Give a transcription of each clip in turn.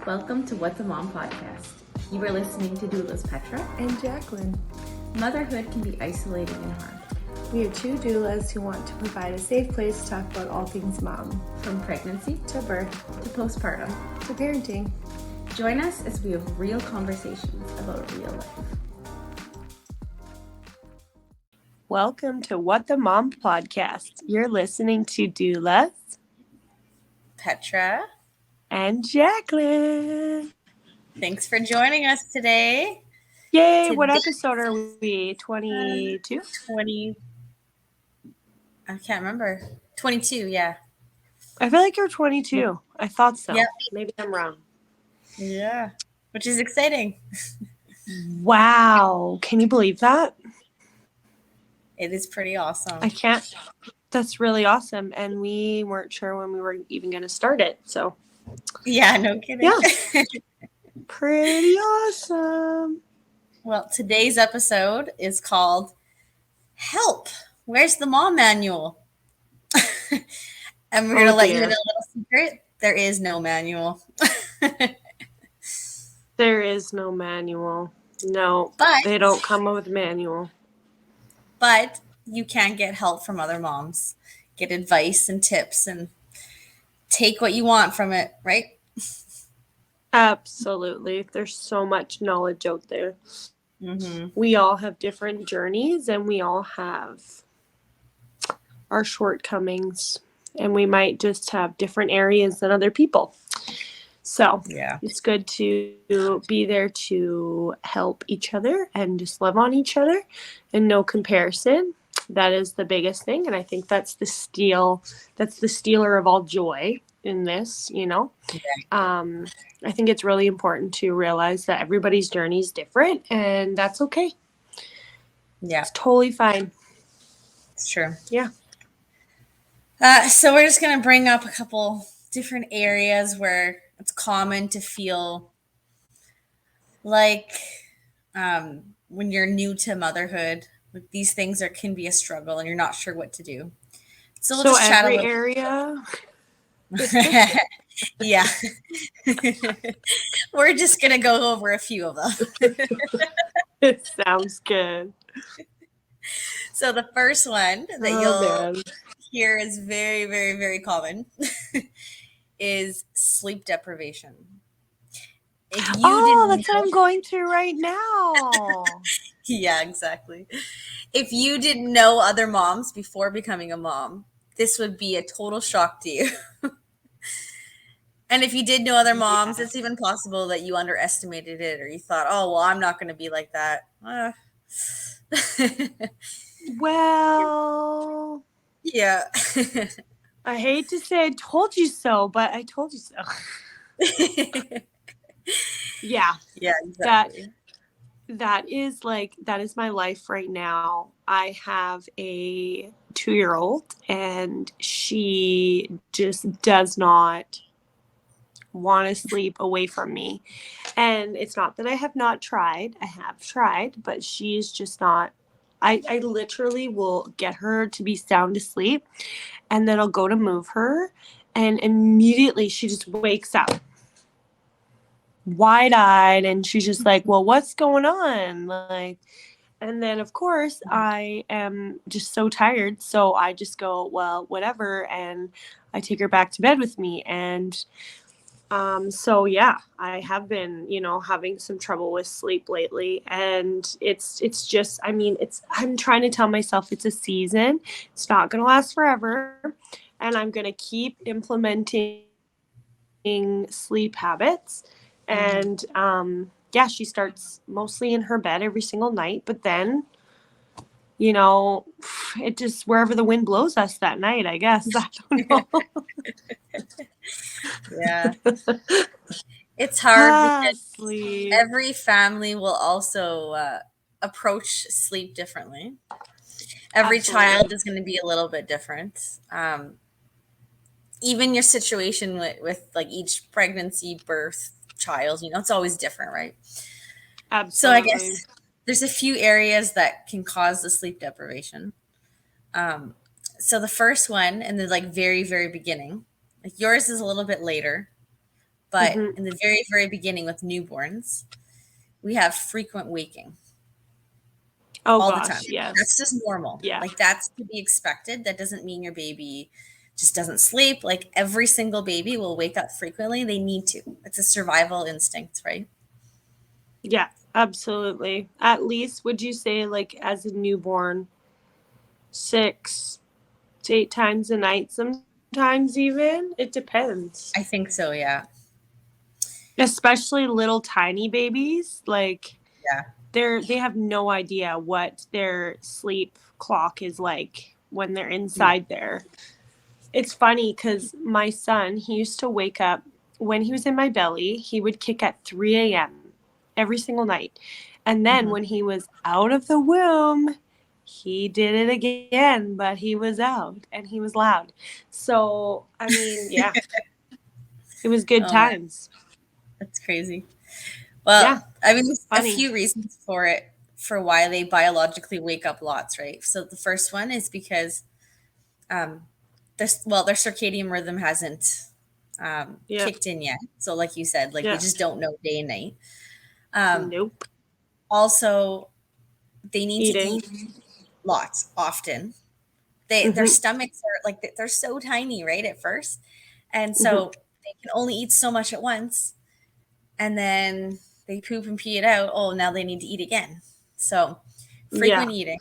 Welcome to What the Mom podcast. You are listening to Doulas Petra and Jacqueline. Motherhood can be isolating and hard. We are two doulas who want to provide a safe place to talk about all things mom, From pregnancy to birth, to postpartum. to parenting. Join us as we have real conversations about real life. Welcome to What the Mom podcast. You're listening to Doulas Petra, and Jacqueline. thanks for joining us today. Yay! What episode are we? 22? 20. I can't remember. 22, yeah. I feel like you're 22. I thought so. Yep. Maybe I'm wrong. Yeah. Which is exciting. Wow. Can you believe that? It is pretty awesome. I can't. That's really awesome. And we weren't sure when we were even going to start it. So, Yeah, no kidding. Yeah. Pretty awesome. Well, today's episode is called Help, Where's the Mom Manual? And we're going to let you in a little secret. There is no manual. There is no manual. No, they don't come with a manual. But you can get help from other moms, get advice and tips, and take what you want from it, right? Absolutely. There's so much knowledge out there. Mm-hmm. We all have different journeys and we all have our shortcomings, and we might just have different areas than other people. So yeah, it's good to be there to help each other and just love on each other and no comparison. That is the biggest thing. And I think that's the stealer of all joy in this, you know. Yeah. I think it's really important to realize that everybody's journey is different, and that's okay. Yeah. It's totally fine. It's true. Yeah. So we're just going to bring up a couple different areas where it's common to feel like when you're new to motherhood, these things can be a struggle and you're not sure what to do. So we'll just chat a little. Area. Yeah. We're just going to go over a few of them. It sounds good. So the first one that you'll hear is very, very, very common is sleep deprivation. That's what I'm going through right now. Yeah, exactly. If you didn't know other moms before becoming a mom, this would be a total shock to you. And if you did know other moms, it's even possible that you underestimated it, or you thought, oh, well, I'm not going to be like that. Well, yeah. I hate to say I told you so, but I told you so. Yeah. Yeah, exactly. That is my life right now. I have a 2-year-old and she just does not want to sleep away from me. And it's not that I have not tried. I have tried, but she's just not. I literally will get her to be sound asleep, and then I'll go to move her, and immediately she just wakes up wide-eyed, and she's just like, well, what's going on? Like, and then of course I am just so tired, so I just go, well, whatever, and I take her back to bed with me. And so yeah, I have been, having some trouble with sleep lately, and it's just, I'm trying to tell myself it's a season. It's not going to last forever, and I'm going to keep implementing sleep habits. And she starts mostly in her bed every single night, but then it just wherever the wind blows us that night, I guess. I don't know. Yeah. It's hard because every family will also approach sleep differently. Every child is going to be a little bit different. Even your situation with like each pregnancy, birth, child, it's always different, right? Absolutely. So I guess there's a few areas that can cause the sleep deprivation. So the first one, and the very, very beginning, like yours is a little bit later, But Mm-hmm. in the very, very beginning with newborns, we have frequent waking Oh all the time. gosh, yes. That's just normal. Yeah. Like that's to be expected. That doesn't mean your baby just doesn't sleep. Like every single baby will wake up frequently. They need to. It's a survival instinct, right? Yeah, absolutely. At least would you say like as a newborn 6 to 8 times a night, sometimes even? It depends. I think so, yeah. Especially little tiny babies, like Yeah. they have no idea what their sleep clock is like when they're Yeah. inside there. It's funny because my son, he used to wake up when he was in my belly, he would kick at 3 a.m. every single night. And then Mhm. when he was out of the womb, he did it again, but he was out and he was loud. So, I mean, yeah, it was good Oh man, times. that's crazy. Yeah, Well, I mean, there's a funny. few reasons for it, for why they biologically wake up lots, right? So the first one is because um, their circadian rhythm hasn't Yeah. kicked in yet. So, like you said, like they Yeah. just don't know day and night. Um, Nope. Also, they need to Eating. eat lots often. Their Mm-hmm. stomachs are like they're so tiny, right, at first, and Mm-hmm. so they can only eat so much at once, and then they poop and pee it out. Oh, now they need to eat again. So, Yeah. frequent eating.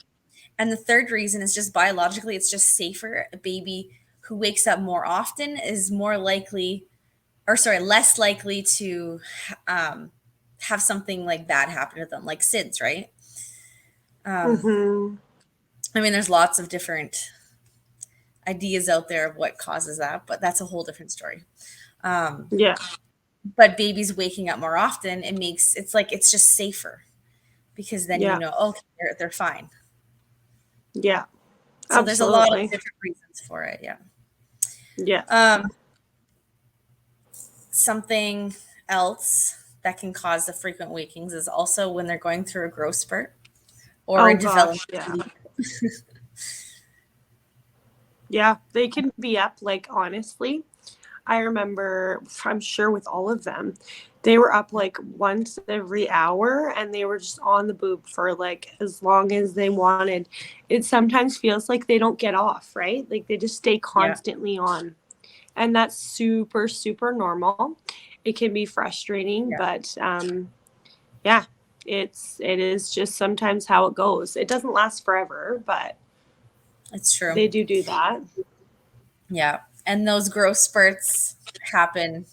And the third reason is just biologically, it's just safer. A baby who wakes up more often is more likely, or sorry, less likely to um, have something like bad happen to them, like SIDS, right? Um, Mm-hmm. I mean, there's lots of different ideas out there of what causes that, but that's a whole different story. Um, Yeah. but babies waking up more often, it's like it's just safer because then Yeah. okay, they're fine. Yeah. So there's a lot of Absolutely. different reasons for it. Yeah. Yeah. Um, Something else that can cause the frequent wakings is also when they're going through a growth spurt or Oh a development. gosh. Yeah. Yeah. They can be up, like, honestly. I remember, I'm sure with all of them, they were up like once every hour and they were just on the boob for like as long as they wanted. It sometimes feels like they don't get off, right? Like they just stay Yeah. constantly on. And that's super, super normal. It can be frustrating, Yeah. but yeah, it is just sometimes how it goes. It doesn't last forever, but It's true. they do that. Yeah. And those growth spurts happen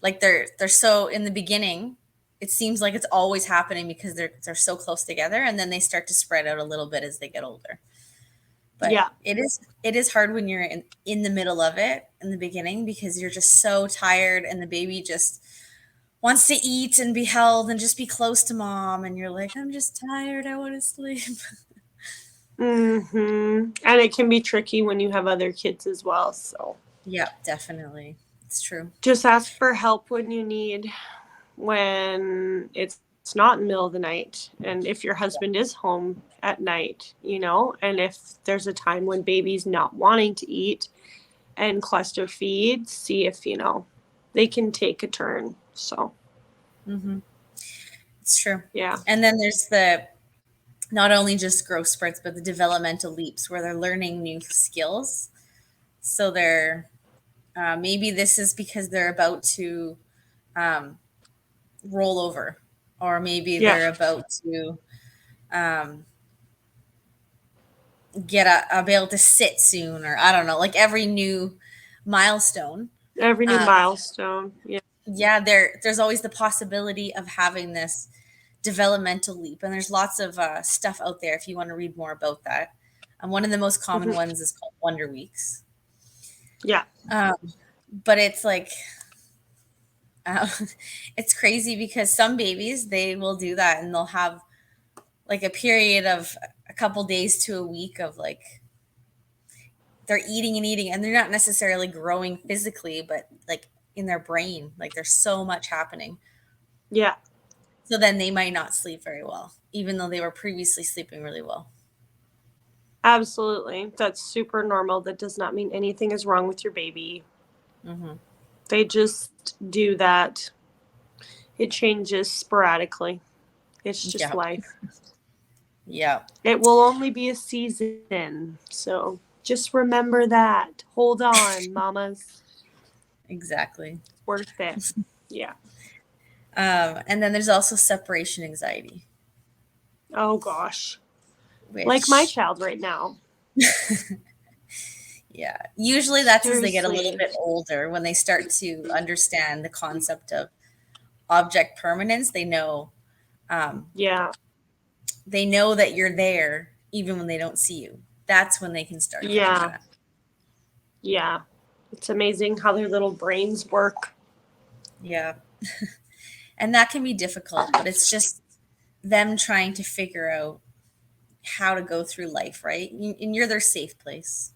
like they're so in the beginning, it seems like it's always happening because they're so close together and then they start to spread out a little bit as they get older. But Yeah. it is hard when you're in the middle of it in the beginning because you're just so tired and the baby just wants to eat and be held and just be close to mom and you're like, I'm just tired, I want to sleep. And it can be tricky when you have other kids as well. So Yeah, definitely. It's true. just ask for help when you need, when it's not in the middle of the night. And if your husband is home at night, and if there's a time when baby's not wanting to eat and cluster feed, see if, they can take a turn. So, Mm-hmm. It's true. yeah. And then there's the not only just growth spurts, but the developmental leaps where they're learning new skills. So they're maybe this is because they're about to um, roll over, or maybe Yeah. they're about to um, be able to sit soon, or I don't know, like every new milestone. Every new Uh, milestone. Yeah. yeah, there's always the possibility of having this developmental leap, and there's lots of stuff out there if you want to read more about that. One of the most common Mm-hmm. ones is called Wonder Weeks. Yeah. Um, but it's like uh, it's crazy because some babies they will do that and they'll have like a period of a couple days to a week of like they're eating and eating and they're not necessarily growing physically but like in their brain like there's so much happening, Yeah. so then they might not sleep very well even though they were previously sleeping really well. Absolutely. That's super normal. That does not mean anything is wrong with your baby. Mm-hmm. They just do that. It changes sporadically. It's just Yeah. life. Yeah. It will only be a season. So just remember that. Hold on, mamas. Exactly. It's worth it. Yeah. And then there's also separation anxiety, Oh gosh. Like my which, child right now. yeah, usually that's as they get a little Seriously. bit older when they start to understand the concept of object permanence. Um, Yeah. they know that you're there even when they don't see you. That's when they can start getting Yeah. that. Yeah. It's amazing how their little brains work. Yeah. And that can be difficult, but it's just them trying to figure out how to go through life, right? And you're their safe place.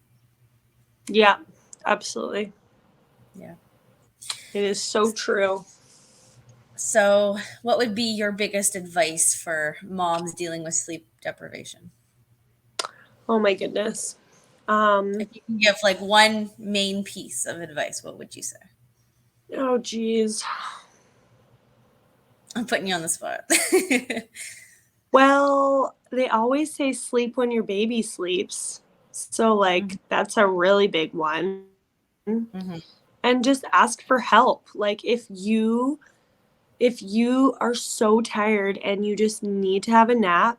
Yeah. Absolutely. Yeah. It is so true. So, what would be your biggest advice for moms dealing with sleep deprivation? Oh my goodness. If you can give like one main piece of advice, what would you say? Oh geez. I'm putting you on the spot. Well, they always say sleep when your baby sleeps. So like that's a really big one. Hmm. And just ask for help. Like if you are so tired and you just need to have a nap,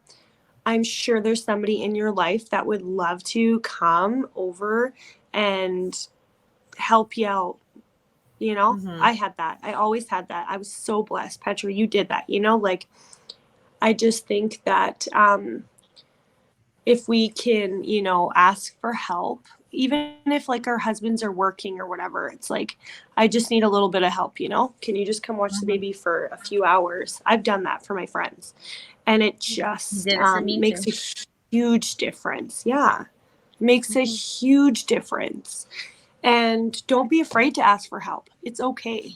I'm sure there's somebody in your life that would love to come over and help you out. You know, Hmm. I had that. I always had that. I was so blessed. Petra, you did that. You know, like I just think that if we can, ask for help, even if like our husbands are working or whatever, it's like, I just need a little bit of help, you know? Can you just come watch the Hmm. baby for a few hours? I've done that for my friends. And it You just did it for me makes too. a huge difference. Yeah. Makes a Hmm. huge difference. And don't be afraid to ask for help. It's okay.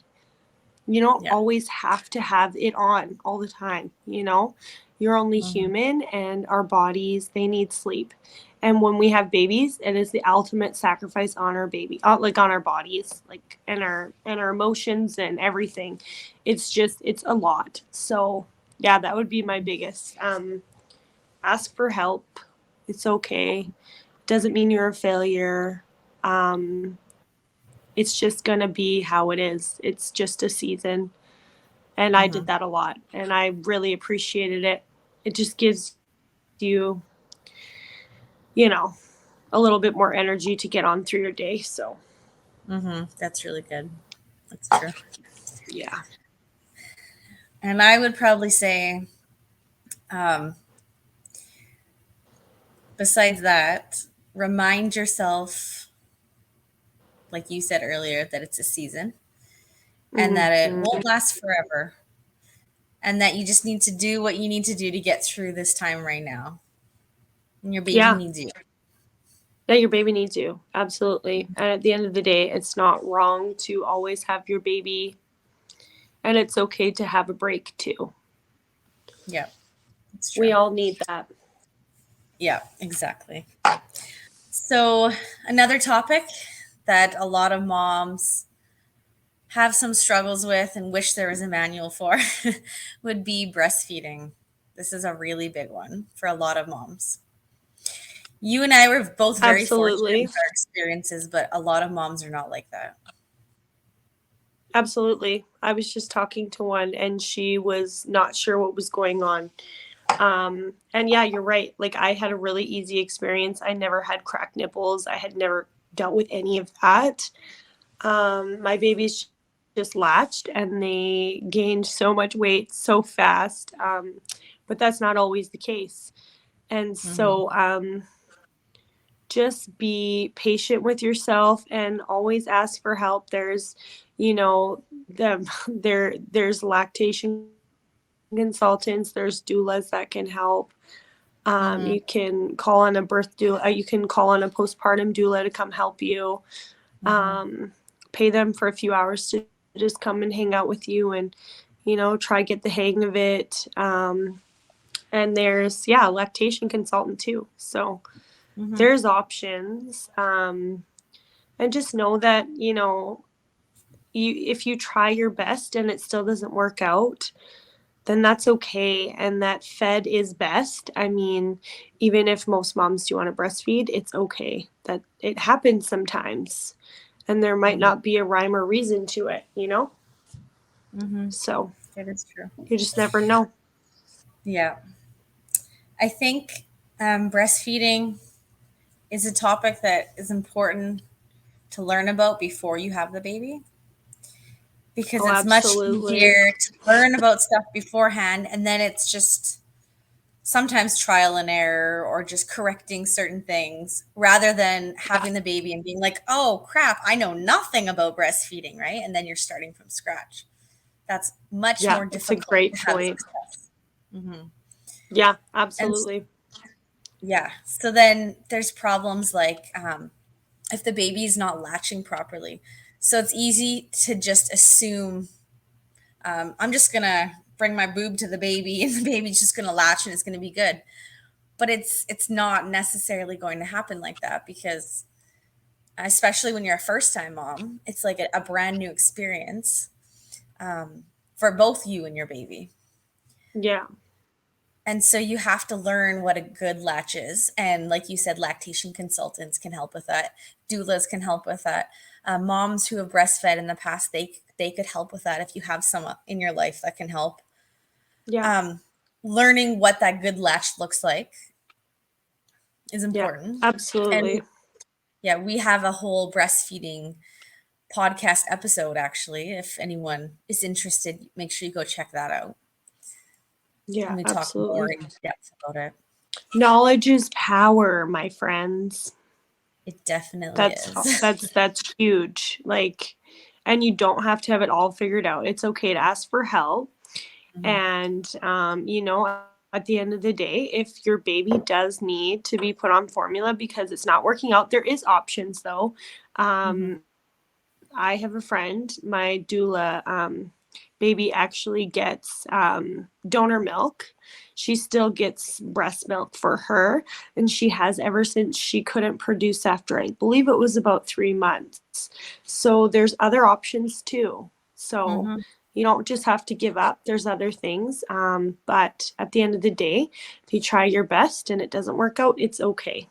You don't Yeah. always have to have it on all the time, you know? You're only Hmm. human and our bodies, they need sleep. And when we have babies, it is the ultimate sacrifice on our baby, like on our bodies, like and our emotions and everything. It's a lot. So, yeah, that would be my biggest ask for help. It's okay. Doesn't mean you're a failure. Um it's just going to be how it is. It's just a season. And I Hmm. did that a lot and I really appreciated it. It just gives you, a little bit more energy to get on through your day. So, Hmm. That's really good. That's true. yeah. And I would probably say, um, besides that, remind yourself, like you said earlier, that it's a season and that it Mm-hmm. won't last forever, and that you just need to do what you need to do to get through this time right now. And your baby Yeah. needs you. Yeah, your baby needs you. Absolutely. And at the end of the day, it's not wrong to always have your baby. And it's okay to have a break too. Yeah, it's We true. all need that. Yeah, exactly. So, another topic that a lot of moms have some struggles with and wish there was a manual for would be breastfeeding. This is a really big one for a lot of moms. You and I were both very fortunate Absolutely. with our experiences, but a lot of moms are not like that. Absolutely. I was just talking to one and she was not sure what was going on. And yeah, you're right. Like I had a really easy experience. I never had cracked nipples. I had never dealt with any of that. My babies just latched and they gained so much weight so fast. But that's not always the case. And Hmm. so just be patient with yourself and always ask for help. There's, you know, there's lactation consultants, there's doulas that can help. Hmm. You can call on a birth doula. You can call on a postpartum doula to come help you. Hmm. Um, Pay them for a few hours to just come and hang out with you and, try get the hang of it. And there's lactation consultant too. So Hmm. there's options. And just know that if you try your best and it still doesn't work out, then that's okay. And that fed is best. I mean, even if most moms do want to breastfeed, it's okay. That it happens sometimes. And there might Mhm. not be a rhyme or reason to it, you know? Mhm. So It is true. you just never know. Yeah. I think breastfeeding is a topic that is important to learn about before you have the baby, because Oh, it's much absolutely. easier to learn about stuff beforehand, and then it's just sometimes trial and error or just correcting certain things rather than Yeah. having the baby and being like, oh crap, I know nothing about breastfeeding, right? And then you're starting from scratch. That's much Yeah. more It's a difficult great to have point. success. Hmm. Yeah, And absolutely. yeah, so then there's problems like if the baby is not latching properly. So it's easy to just assume I'm just gonna bring my boob to the baby and the baby's just gonna latch and it's gonna be good. But it's not necessarily going to happen like that, because especially when you're a first time mom, it's like a brand new experience for both you and your baby. Yeah. And so you have to learn what a good latch is. And like you said, lactation consultants can help with that. Doulas can help with that. Moms who have breastfed in the past, they could help with that if you have someone in your life that can help. Yeah. Um, Learning what that good latch looks like is Yeah. important. And Absolutely. yeah, we have a whole breastfeeding podcast episode actually. If anyone is interested, make sure you go check that out. And Yeah, we talk more absolutely. in depth about it. Knowledge is power, my friends. It definitely That's is. that's huge. Like, and you don't have to have it all figured out. It's okay to ask for help. Mhm, And at the end of the day, if your baby does need to be put on formula because it's not working out, there is options though. mhm, I have a friend, my doula, baby actually gets donor milk. She still gets breast milk for her, and she has ever since she couldn't produce after, I believe it was about 3 months. So there's other options too. So mhm, you don't just have to give up. There's other things. But at the end of the day, if you try your best and it doesn't work out, it's okay.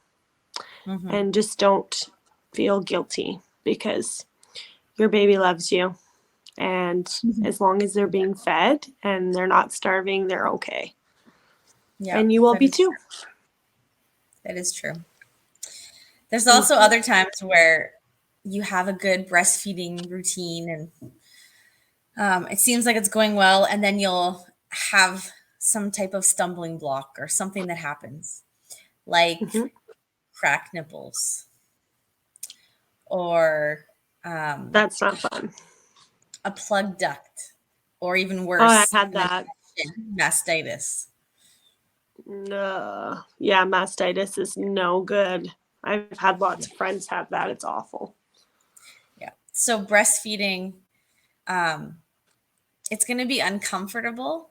mhm, And just don't feel guilty because your baby loves you. And mhm. as long as they're being fed and they're not starving, they're okay. Yeah, And you will that be is too. true. That is true. There's also Mhm. other times where you have a good breastfeeding routine and it seems like it's going well, and then you'll have some type of stumbling block or something that happens, like Mhm. crack nipples or That's not fun. a plugged duct, or even Oh, I worse, had an that. infection, mastitis. No. Yeah, mastitis is no good. I've had lots of friends have that. It's awful. Yeah. So breastfeeding, um, it's going to be uncomfortable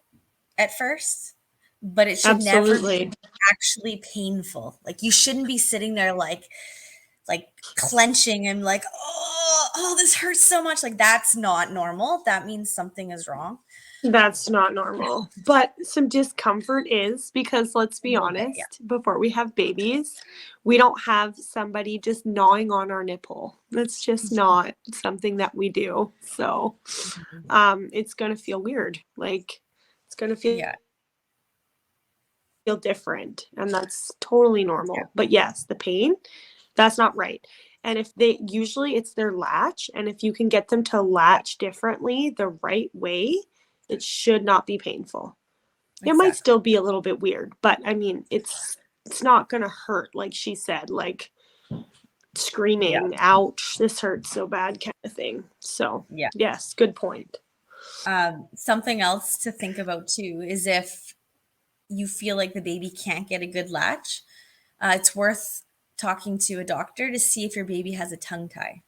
at first, but it should never be Absolutely. actually painful. Like you shouldn't be sitting there like clenching and like, oh, this hurts so much. Like that's not normal. That means something is wrong. That's not normal. But some discomfort is because let's A be little bit, yeah. honest, before we have babies, we don't have somebody just gnawing on our nipple. That's just not something that we do. So Mhm. it's going to feel weird. Like it's going to feel Yeah. different. And that's totally Yeah. normal. But yes, the pain, that's not right. And if they usually it's their latch, and if you can get them to latch differently the right way, it should not be painful. It might Exactly. still be a little bit weird, but I mean, it's not going to hurt like she said, like Yeah. screaming, ouch, this hurts so bad kind of thing. So, Yeah. yes, good point. Something else to think about too is if you feel like the baby can't get a good latch, it's worth talking to a doctor to see if your baby has a tongue tie.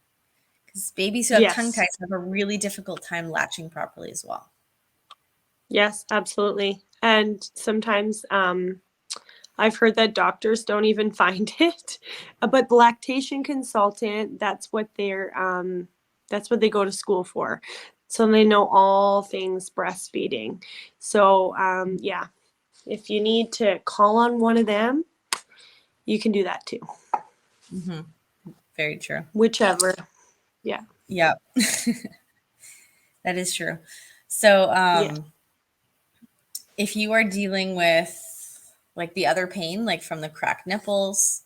Because babies who have tongue Yes. ties have a really difficult time latching properly as well. Yes, absolutely. And sometimes I've heard that doctors don't even find it, but the lactation consultant, that's what That's what they go to school for. So they know all things breastfeeding. So yeah, if you need to call on one of them, you can do that too. Mm-hmm. Very true. Whichever. Yeah. Yeah. That is true. So Yeah. if you are dealing with like the other pain, like from the cracked nipples,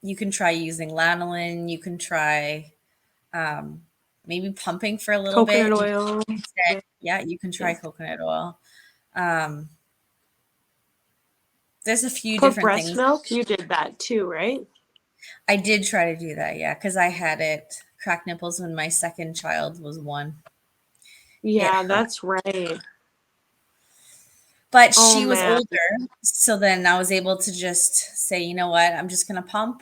you can try using lanolin. You can try maybe pumping for a little Coconut bit oil. instead. Yeah, you can try Yeah. coconut oil. Um, there's a few Put different breast things. milk. You did that too, right? I did try to do that, yeah, because I had it cracked nipples when my second child was 1. It Yeah, hurt. that's right. But Oh she was man. older, so then I was able to just say, you know what, I'm just gonna pump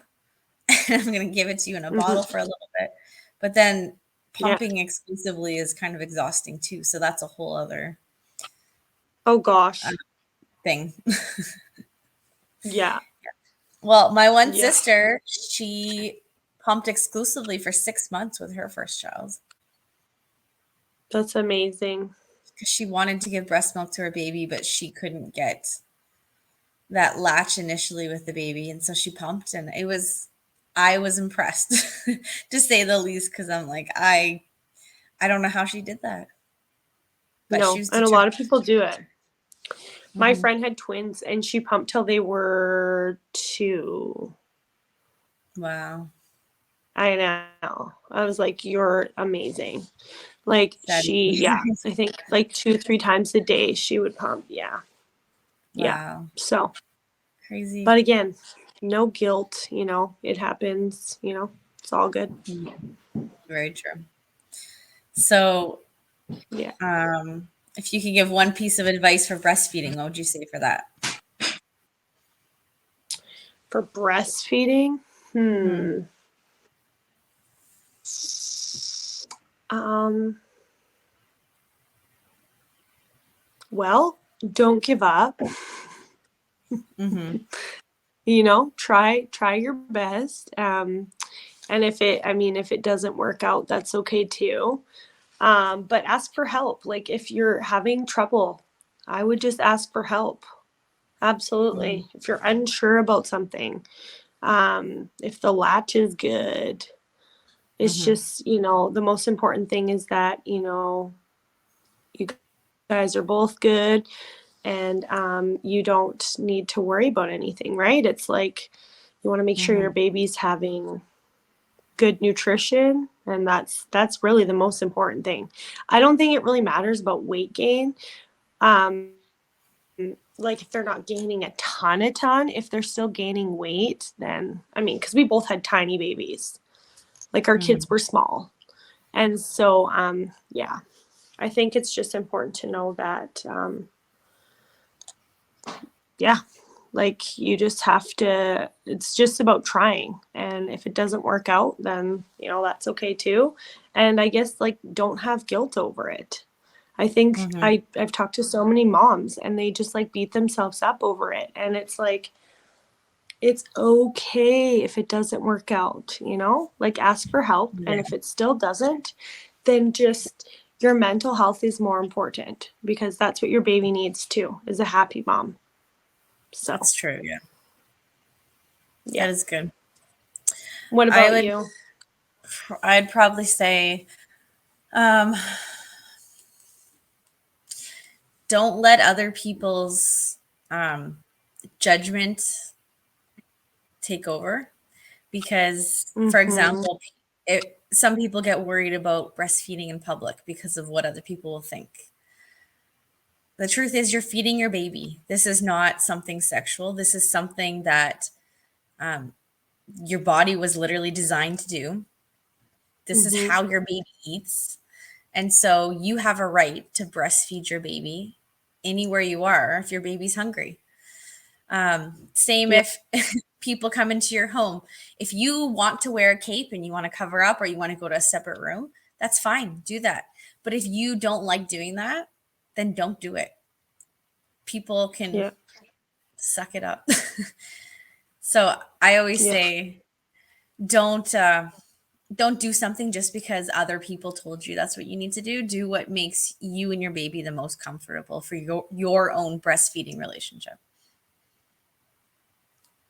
and I'm gonna give it to you in a bottle Mm-hmm. for a little bit. But then Yeah. pumping exclusively is kind of exhausting too, so that's a whole other Oh gosh. thing. Yeah. Well, my one Yeah. sister, she pumped exclusively for 6 months with her first child That's amazing. because she wanted to give breast milk to her baby, but she couldn't get that latch initially with the baby, and so she pumped, and I was impressed to say the least, because I'm like, I don't know how she did that, but she No, was and a lot of determined. people do it. My Mm-hmm. friend had twins and she pumped till they were 2. Wow. I know. I was like, you're amazing. Like That she, is yeah, I think like 2, 3 times a day she would pump. Yeah. Yeah. wow. So, Crazy. but again, no guilt, it happens, it's all good. Yeah, very true. So, Yeah. if you could give one piece of advice for breastfeeding, what would you say for that? For breastfeeding, Mm-hmm. um, well, don't give up. Mm-hmm. Try your best. And if it doesn't work out, that's okay too. But ask for help. Like if you're having trouble, I would just ask for help. Mm-hmm. Absolutely. If you're unsure about something, if the latch is good, it's Mm-hmm. just, the most important thing is that, you guys are both good and you don't need to worry about anything, right? It's like you want to make sure Mm-hmm. your baby's having good nutrition, and that's really the most important thing. I don't think it really matters about weight gain. Um, like if they're not gaining a ton, if they're still gaining weight, then because we both had tiny babies, like our Mm-hmm. kids were small, and so yeah, I think it's just important to know that yeah, like you just have to, it's just about trying. And if it doesn't work out, then, that's okay too. And I guess like don't have guilt over it. I think Mm-hmm. I've talked to so many moms and they just like beat themselves up over it. And it's like, it's okay if it doesn't work out, like ask for help. Yeah, And if it still doesn't, then just your mental health is more important because that's what your baby needs too, is a happy mom. So, that's true. Yeah, yeah. that is good. What I about would, you? I'd probably say, um, don't let other people's judgment take over. Because, for Mhm. example, some people get worried about breastfeeding in public because of what other people will think. The truth is, you're feeding your baby. This is not something sexual. This is something that um, your body was literally designed to do. This is Mhm. how your baby eats. And so you have a right to breastfeed your baby anywhere you are if your baby's hungry. Same Yeah. if people come into your home. If you want to wear a cape and you want to cover up or you want to go to a separate room, that's fine. Do that. But if you don't like doing that, then don't do it. People can Yeah. suck it up. So I always Yeah. say, don't don't do something just because other people told you that's what you need to do. Do what makes you and your baby the most comfortable for your own breastfeeding relationship.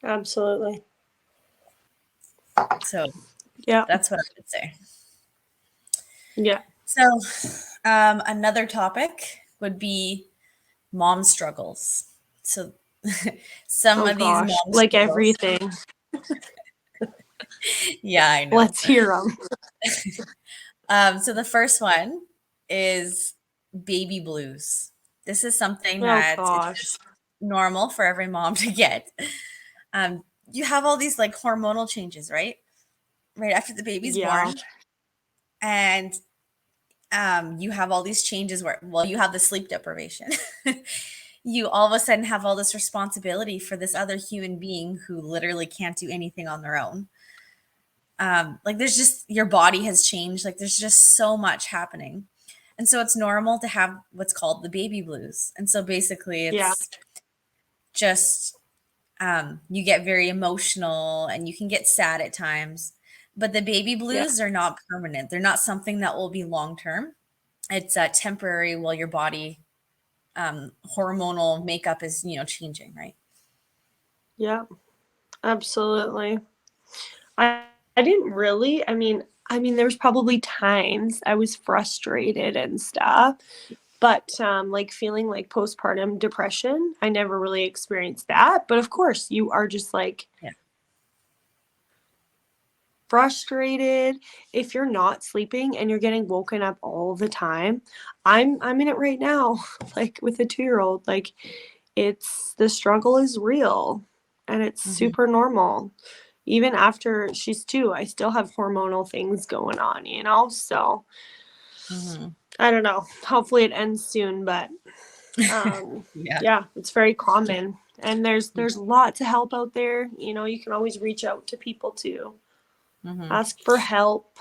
Absolutely. So Yeah. that's what I would say. Yeah. So another topic would be mom struggles. So some Oh of these gosh, mom like struggles. everything. Yeah, I know. Let's hear them. So the first one is baby blues. This is something Oh that it's gosh. just normal for every mom to get. You have all these like hormonal changes, right? Right after the baby's Yeah. born. And you have all these changes where, well, you have the sleep deprivation. You all of a sudden have all this responsibility for this other human being who literally can't do anything on their own. Like there's just your body has changed. Like there's just so much happening. And so it's normal to have what's called the baby blues. And so basically Yeah. it's just you get very emotional and you can get sad at times. But the baby Yeah. blues are not permanent. They're not something that will be long term. It's temporary while your body hormonal makeup is, changing, right? Yeah. Absolutely. I didn't really. I mean, there was probably times I was frustrated and stuff, but like feeling like postpartum depression, I never really experienced that. But of course, you are just like Yeah. frustrated if you're not sleeping and you're getting woken up all the time. I'm in it right now, like with a 2-year-old. Like it's the struggle is real and it's Mm-hmm. super normal. Even after she's 2, I still have hormonal things going on, you know? So Mm-hmm. I don't know. Hopefully it ends soon, but um Yeah. yeah, it's very common. And there's lots of help out there. You know, you can always reach out to people to Mm-hmm. ask for help.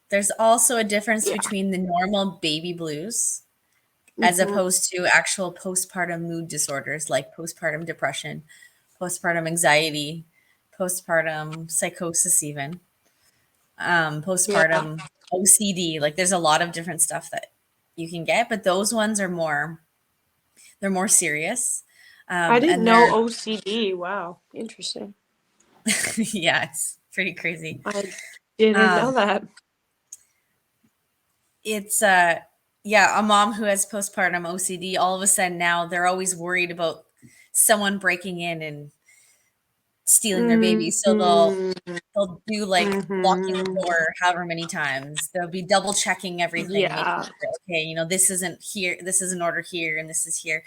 There's also a difference Yeah. between the normal baby blues as Hmm. opposed to actual postpartum mood disorders like postpartum depression, postpartum anxiety, postpartum psychosis, even Yeah. postpartum OCD. Like there's a lot of different stuff that you can get, but those ones are they're more serious. I didn't And know they're OCD. Wow. Interesting. yeah, it's pretty crazy. I didn't Um, know that. it's yeah, a mom who has postpartum OCD, all of a sudden now they're always worried about someone breaking in and stealing their baby. So Mm-hmm. they'll do like locking the Mm-hmm. door however many times. They'll be double checking everything, making Yeah. sure, okay, this isn't here, this is an order here, and this is here.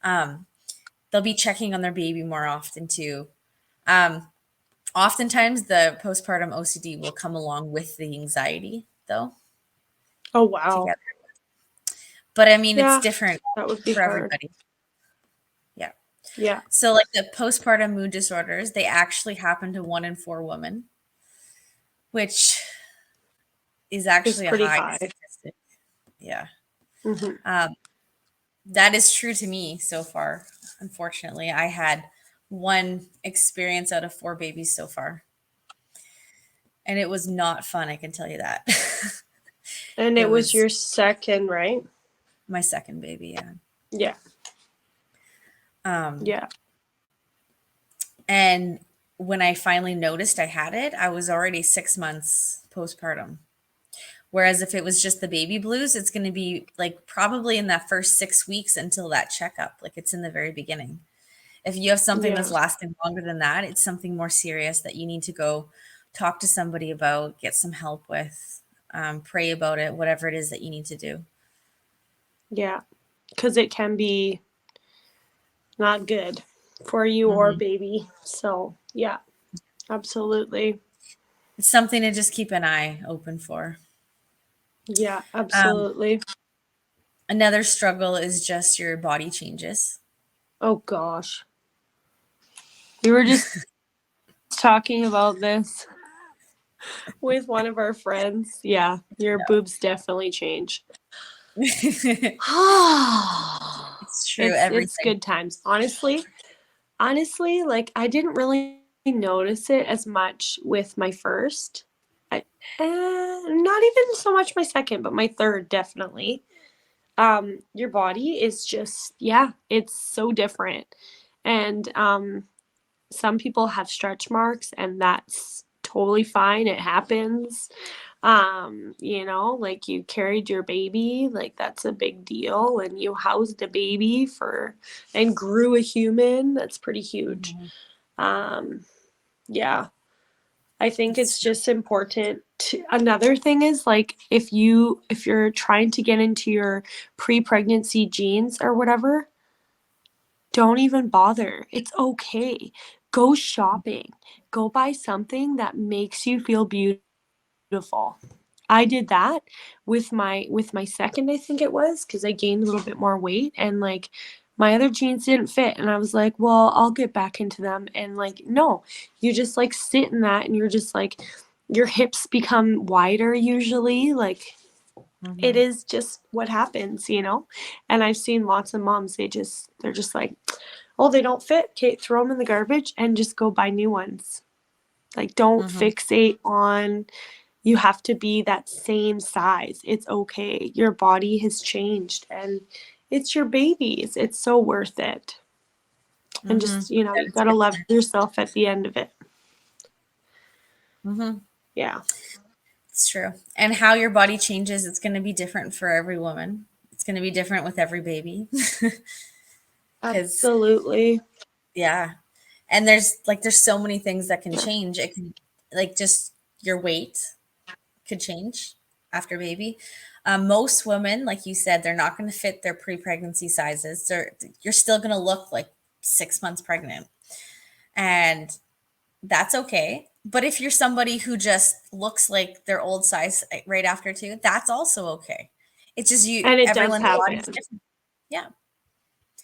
Um, they'll be checking on their baby more often too. Um, Oftentimes the postpartum OCD will come along with the anxiety though Oh wow. together. But I mean, it's Yeah. different That would be for hard. everybody. Yeah. Yeah. So like the postpartum mood disorders, they actually happen to 1 in 4 women, which is It's actually a pretty high high. statistic. Yeah. Mm-hmm. Um, that is true to me so far. Unfortunately, I had one experience out of 4 babies so far, and it was not fun. I can tell you that. And It it was was your second, right? my second baby. Yeah. Yeah. Um, Yeah. and when I finally noticed I had it, I was already 6 months postpartum. Whereas if it was just the baby blues, it's going to be like probably in that first 6 weeks until that checkup. Like it's in the very beginning. If you have something Yeah. that's lasting longer than that, it's something more serious that you need to go talk to somebody about, get some help with, pray about it, whatever it is that you need to do. Yeah. Because it can be not good for you or Hmm. baby. So yeah, absolutely. It's something to just keep an eye open for. Yeah, Um, absolutely. Another struggle is just your body changes. Oh gosh. We were just talking about this with one of our friends. Yeah, your boobs definitely change. It's true. It's Everything. good times. Honestly, like I didn't really notice it as much with my first. Not even so much my second, but my third, definitely. Your body is just, yeah, it's so different. And some people have stretch marks, and that's totally fine. It happens. Like you carried your baby, like that's a big deal, and you housed a baby for and grew a human. That's pretty huge. Mhm. Yeah. I think That's it's true. just important to, another thing is like if you're trying to get into your pre-pregnancy jeans or whatever, don't even bother. It's okay. Go shopping. Go buy something that makes you feel beautiful. I did that with my second, I think it was, because I gained a little bit more weight, and like my other jeans didn't fit, and I was like, well, I'll get back into them. And like, no, you just like sit in that, and you're just like your hips become wider usually. Like it Mhm. is just what happens. And I've seen lots of moms, they're just like, oh, they don't fit. Okay, throw them in the garbage and just go buy new ones. Like, don't Mhm. fixate on you have to be that same size. It's okay. Your body has changed, and it's your babies. It's so worth it. And Mhm. just, you That is gotta good. love yourself at the end of it. Mhm. Yeah. It's true. And how your body changes, it's going to be different for every woman. It's going to be different with every baby. Because, Absolutely. yeah. And there's so many things that can change. It can, like, just your weight could change after baby. Most women, like you said, they're not going to fit their pre-pregnancy sizes. You're still going to look like 6 months pregnant. And that's okay. But if you're somebody who just looks like their old size right after two, that's also okay. It's just And it does everyone's body's happen. different. Yeah.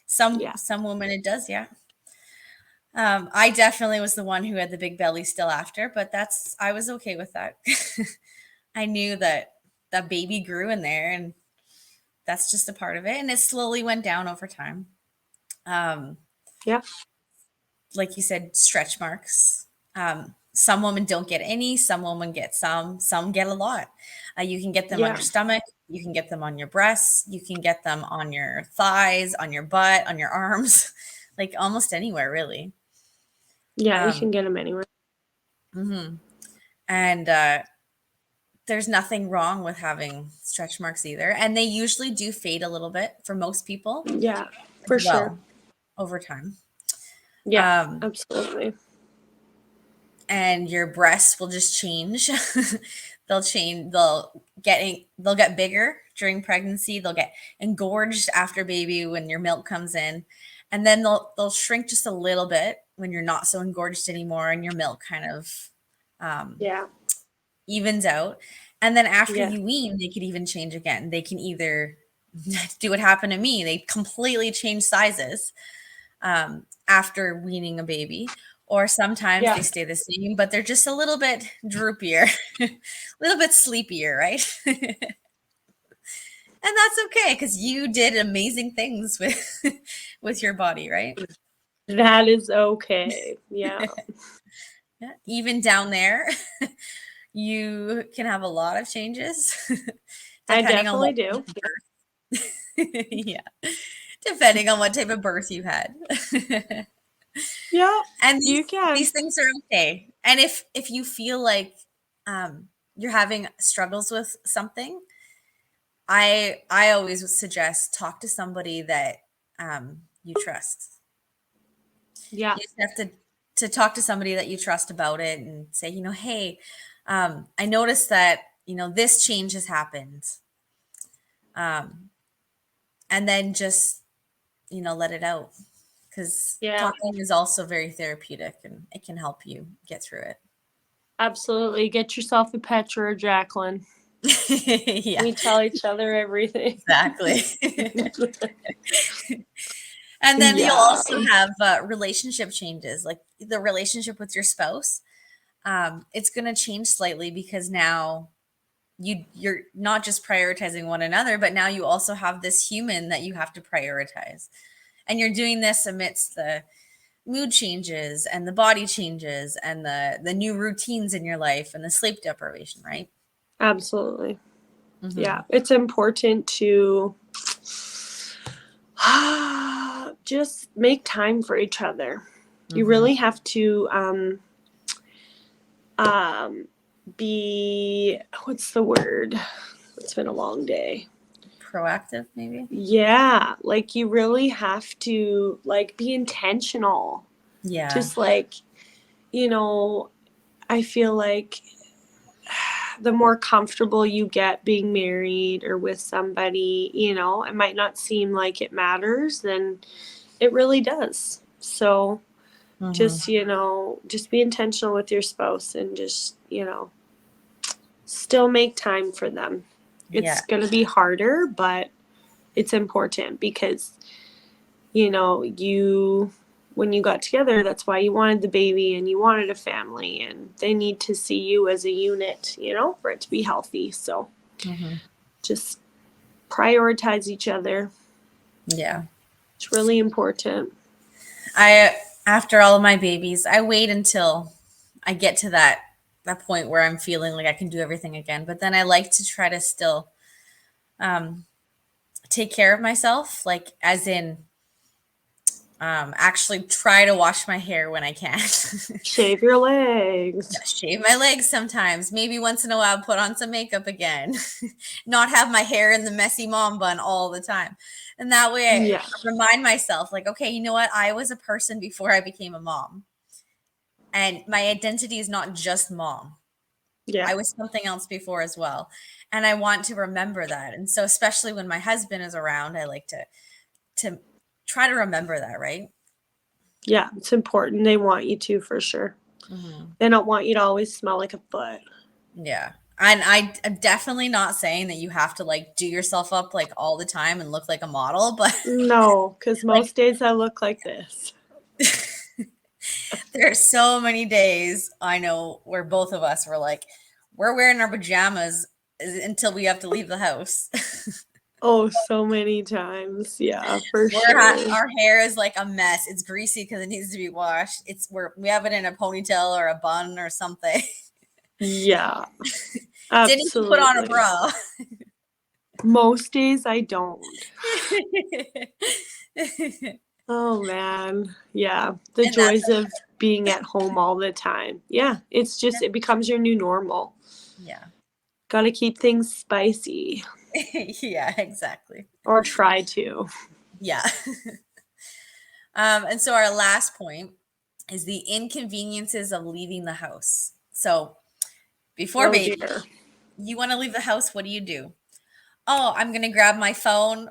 Some Yeah. some women it does, yeah. I definitely was the one who had the big belly still after, but I was okay with that. I knew that that baby grew in there, and that's just a part of it. And it slowly went down over time. Um, Yeah. like you said, stretch marks. Some women don't get any, some women get some get a lot. You can get them on Yeah. your stomach, you can get them on your breasts, you can get them on your thighs, on your butt, on your arms, like almost anywhere, really. Yeah. You Um, can get them anywhere. mhm. And there's nothing wrong with having stretch marks either. And they usually do fade a little bit for most people Yeah. as For sure. well over time. Yeah. Um, Absolutely. and your breasts will just change. They'll change. They'll get bigger during pregnancy. They'll get engorged after baby when your milk comes in, and then they'll shrink just a little bit when you're not so engorged anymore, and your milk kind of um, Yeah. evens out. And then after Yeah. you wean, they could even change again. They can either do what happened to me. They completely change sizes after weaning a baby, or sometimes Yeah. they stay the same, but they're just a little bit droopier, a little bit sleepier, right? And that's okay because you did amazing things with with your body, right? That is okay. Yeah. Yeah. Even down there, you can have a lot of changes I depending on what definitely do. birth. Yeah, depending on what type of birth you had. Yeah. And You can. these things are okay. And if you feel like you're having struggles with something, I always would suggest talk to somebody that you trust. Yeah. You just have to talk to somebody that you trust about it and say, hey, I noticed that this change has happened, um, and then just let it out, because Yeah. talking is also very therapeutic and it can help you get through it. Absolutely. Get yourself a Petra or Jacqueline. Yeah, We tell each other everything. exactly. And then you'll Yeah. also have relationship changes, like the relationship with your spouse. It's going to change slightly because now you're not just prioritizing one another, but now you also have this human that you have to prioritize, and you're doing this amidst mood changes and the body changes and the new routines in your life and the sleep deprivation, right? Absolutely. Mm-hmm. Yeah. It's important to just make time for each other. You Mm-hmm. really have to be, what's the word? It's been a long day. Proactive, maybe. Yeah, like you really have to like be intentional. Yeah. Just like, you know, I feel like the more comfortable you get being married or with somebody, you know, it might not seem like it matters, then it really does. So just, you know, just be intentional with your spouse and just, you know, still make time for them. Yeah. It's going to be harder, but it's important because, you know, when you got together, that's why you wanted the baby and you wanted a family, and they need to see you as a unit, you know, for it to be healthy. So just prioritize each other. Yeah. It's really important. After all of my babies, I wait until I get to that point where I'm feeling like I can do everything again. But then I like to try to still take care of myself, like as in actually try to wash my hair when I can. Shave your legs. Shave my legs sometimes. Maybe once in a while put on some makeup again. Not have my hair in the messy mom bun all the time. And that way I remind myself, like, okay, you know what? I was a person before I became a mom. And my identity is not just mom. Yeah. I was something else before as well. And I want to remember that. And so especially when my husband is around, I like to try to remember that, right? Yeah, it's important. They want you to, for sure. They don't want you to always smell like a foot. Yeah. And I'm definitely not saying that you have to like do yourself up like all the time and look like a model, but No, because like most days I look like this. there are so many days I know where both of us were like, we're wearing our pajamas until we have to leave the house. Oh, so many times. Yeah, for sure. Our hair is like a mess. It's greasy because it needs to be washed. We have it in a ponytail or a bun or something. Yeah, Didn't even put on a absolutely. bra. Most days I don't. Oh, man. Yeah, the And that's joys of being at home all the time. Yeah, it's just, it becomes your new normal. yeah. Got to keep things spicy, Yeah, exactly. or try to. Yeah. And so our last point is the inconveniences of leaving the house. So before Oh, baby, dear. you want to leave the house, what do? Oh, I'm going to grab my phone,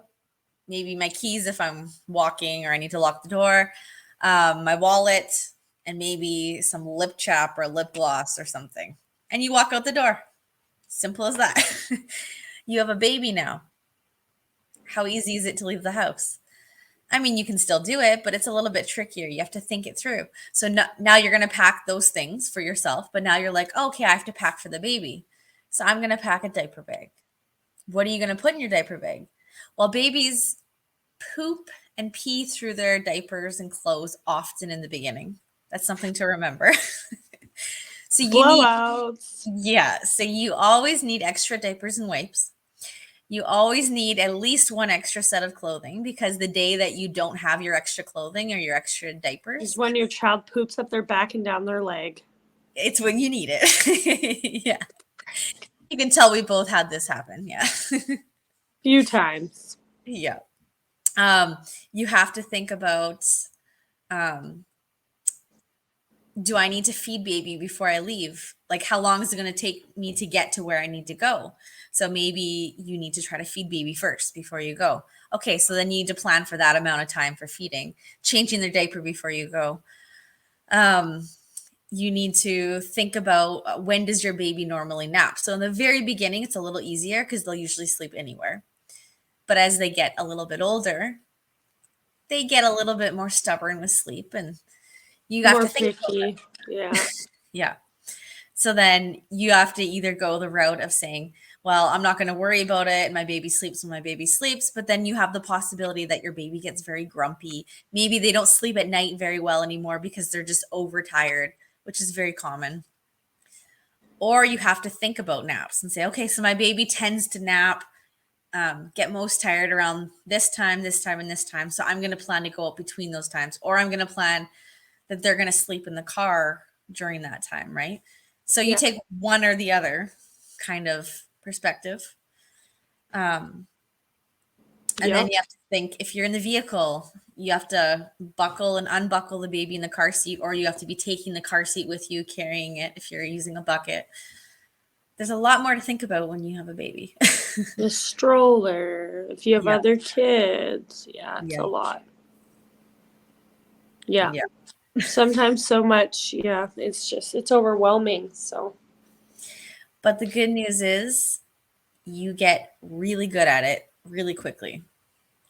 maybe my keys if I'm walking or I need to lock the door, my wallet, and maybe some lip chap or lip gloss or something. And you walk out the door. Simple as that. You have a baby now. How easy is it to leave the house? I mean, you can still do it, but it's a little bit trickier. You have to think it through. So now you're going to pack those things for yourself, but now you're like, oh, okay, I have to pack for the baby. So I'm going to pack a diaper bag. What are you going to put in your diaper bag? Well, babies poop and pee through their diapers and clothes often in the beginning. That's something to remember. So Blowouts. so you always need extra diapers and wipes. You always need at least one extra set of clothing because the day that you don't have your extra clothing or your extra Is diapers, when your child poops up their back and down their leg. it's when you need it. Yeah. You can tell we both had this happen. Yeah. Few times. Yeah. You have to think about um, do I need to feed baby before I leave? Like, how long is it going to take me to get to where I need to go? So maybe you need to try to feed baby first before you go. Okay, so then you need to plan for that amount of time for feeding, changing their diaper before you go. You need to think about when does your baby normally nap? So in the very beginning, it's a little easier because they'll usually sleep anywhere. But as they get a little bit older, they get a little bit more stubborn with sleep, and you have More to think about that. picky. Yeah. Yeah. So then you have to either go the route of saying, well, I'm not going to worry about it. My baby sleeps when my baby sleeps. But then you have the possibility that your baby gets very grumpy. Maybe they don't sleep at night very well anymore because they're just overtired, which is very common. Or you have to think about naps and say, okay, so my baby tends to nap, get most tired around this time, and this time. So I'm going to plan to go up between those times. Or I'm going to plan that they're going to sleep in the car during that time, right? So you take one or the other kind of perspective. And then you have to think, if you're in the vehicle, you have to buckle and unbuckle the baby in the car seat, or you have to be taking the car seat with you, carrying it if you're using a bucket. There's a lot more to think about when you have a baby. The stroller, if you have other kids. Yeah, it's a lot. Yeah. Sometimes so much. Yeah, it's overwhelming. So. But the good news is you get really good at it really quickly.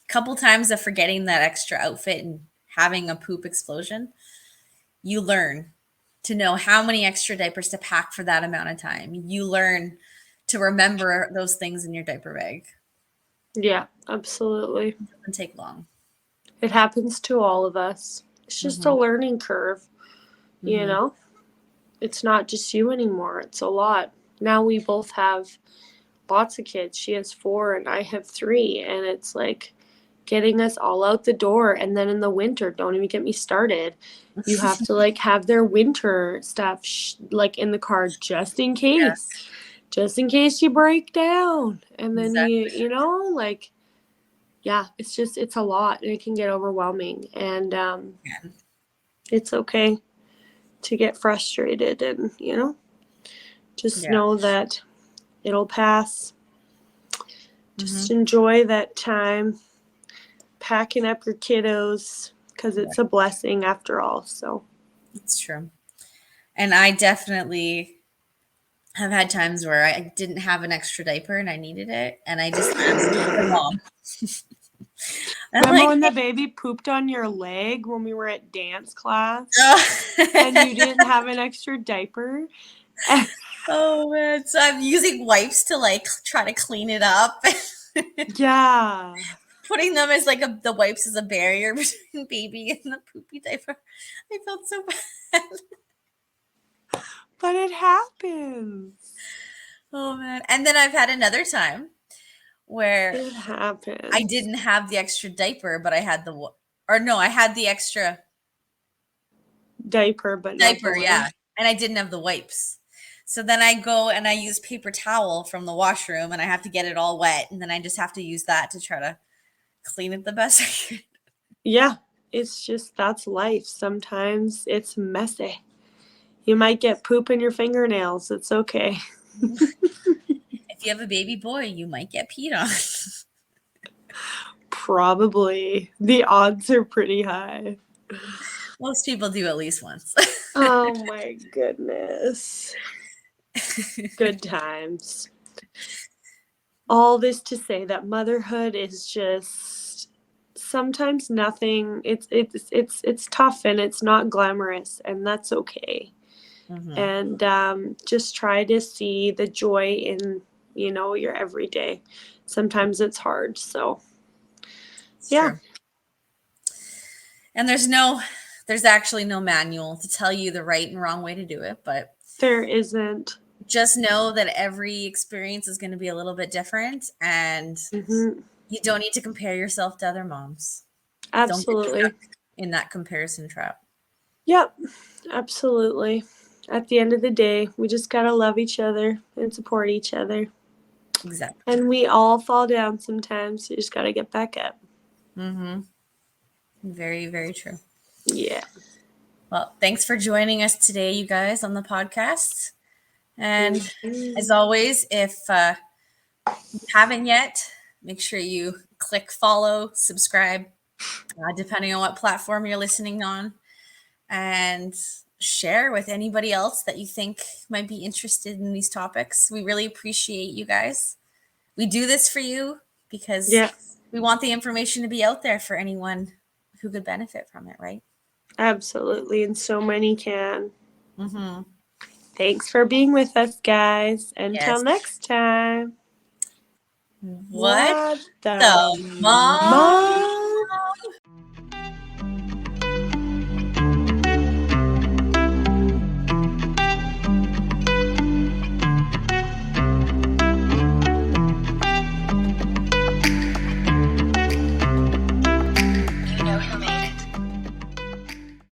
A couple times of forgetting that extra outfit and having a poop explosion, you learn to know how many extra diapers to pack for that amount of time. You learn to remember those things in your diaper bag. Yeah, absolutely. It doesn't take long. It happens to all of us. It's just a learning curve, you know? It's not just you anymore. It's a lot. Now we both have lots of kids. She has 4 and I have 3. And it's like getting us all out the door. And then in the winter, don't even get me started. You have to like have their winter stuff like in the car just in case. Yes. Just in case you break down. And then you know, like, yeah, it's a lot and it can get overwhelming. And it's okay to get frustrated and, you know, just know that it'll pass. Just enjoy that time packing up your kiddos because it's a blessing after all. So it's true. And I definitely have had times where I didn't have an extra diaper and I needed it, and I just asked my mom. Remember when the baby pooped on your leg when we were at dance class and you didn't have an extra diaper? Oh man, so I'm using wipes to like try to clean it up. Yeah. Putting them as like the wipes as a barrier between baby and the poopy diaper. I felt so bad. But it happens. Oh man. And then I've had another time where it happens. I didn't have the extra diaper, but I had I had the extra diaper, but diaper, yeah. And I didn't have the wipes. So then I go and I use paper towel from the washroom and I have to get it all wet. And then I just have to use that to try to clean it the best I can. Yeah. It's just, that's life. Sometimes it's messy. You might get poop in your fingernails. It's okay. If you have a baby boy, you might get peed on. Probably. The odds are pretty high. Most people do at least once. Oh my goodness. Good times. All this to say that motherhood is just sometimes nothing. It's tough and it's not glamorous, and that's okay. And just try to see the joy in, you know, your everyday. Sometimes it's hard. So yeah. True. And there's actually no manual to tell you the right and wrong way to do it, but there isn't. Just know that every experience is going to be a little bit different, and you don't need to compare yourself to other moms. Absolutely. Don't get stuck in that comparison trap. Yep, absolutely. At the end of the day, we just got to love each other and support each other. Exactly. And we all fall down sometimes. You just got to get back up. Very, very true. Yeah. Well, thanks for joining us today, you guys, on the podcast. And as always, if you haven't yet, make sure you click follow, subscribe, depending on what platform you're listening on, and share with anybody else that you think might be interested in these topics. We really appreciate you guys. We do this for you because we want the information to be out there for anyone who could benefit from it, right? Absolutely. And so many can. Thanks for being with us, guys. Until Yes. next time. What What the the mom? mom?